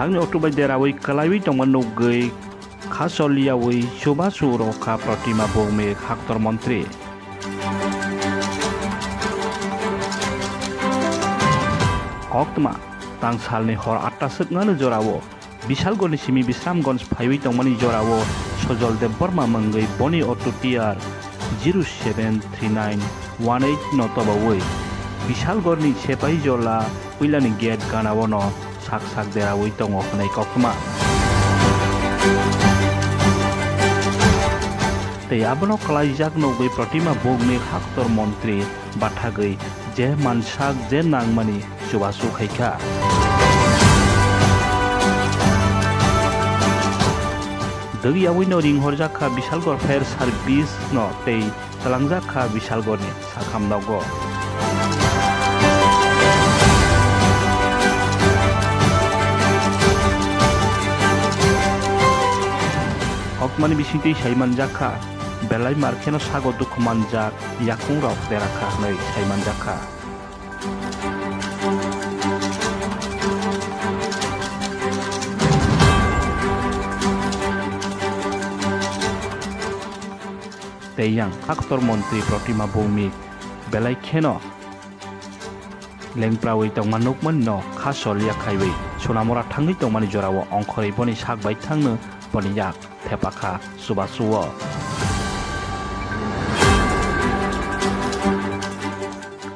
Sang October derawai kalawi tongman nugui khasoliawi Subhasu Rokha Pratima Bome Haktor Montri. Oktma tang salni hor atasuk nganu jorawo Bishalgoni simi Bisramgons phaiwi tongmani jorawo Sojol de Burma mangai boni otutiar 073918 notobawi Bishalgoni sepai jola Wilani gate ganawono sak derawi tongo khnai kokma te abono kalaijak nogui Pratima Bogni Haktor Montri bathagui je mansak je nangmani Subhasu khaika Dagi awino ringhorjaka Bishalgor Fair Service no tei talangjaka Bishalgorni sakhamnago Hokmani bisingti saimanjaka belai markeno sago duk manjak yakung rok deraka nei saimanjaka Teyang Haktor Montri Pratima Bome belai kheno lengprawi tongman nukman no khasolia khaiwi sonamora thangui tongmani jorawo ongkhorei boni sakbai thangno boni yak thepakha Subhasuo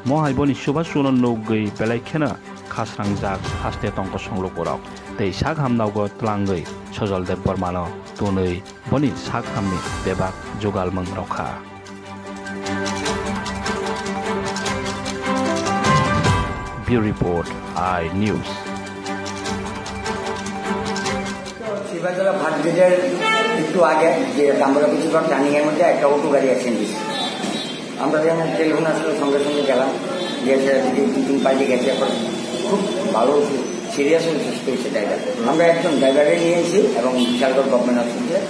mohai boni Subhasuno nugui belai khena khasrangjak haste tongko songlokorok tei sak hamnaugo tlangui Sojol de Burmano tunui boni sak hamni bebak jogal mangrokha Bureau Report iNews শিবাজলা ভাটগেটের একটু আগে যে Damodar পিছুপাক turning এর মধ্যে একটা auto গাড়ি accident হয়েছে আমরা যখন টেলিফোন আসলে সঙ্গে সঙ্গে গেলাম গিয়েছে তিন পাল্টে গেছে এখন খুব ভালো সিরিয়াস হয়ে সুস্থ হয়েছে ড্রাইভার আমরা একজন ড্রাইভারে নিয়ে এসেছি এবং বিশালগড় গভর্নমেন্ট হসপিটালে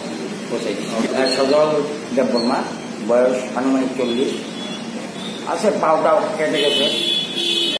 পৌঁছেছি সজল দেববর্মা বয়স আনুমানিক 40 আছে পাওটাও কেটে গেছে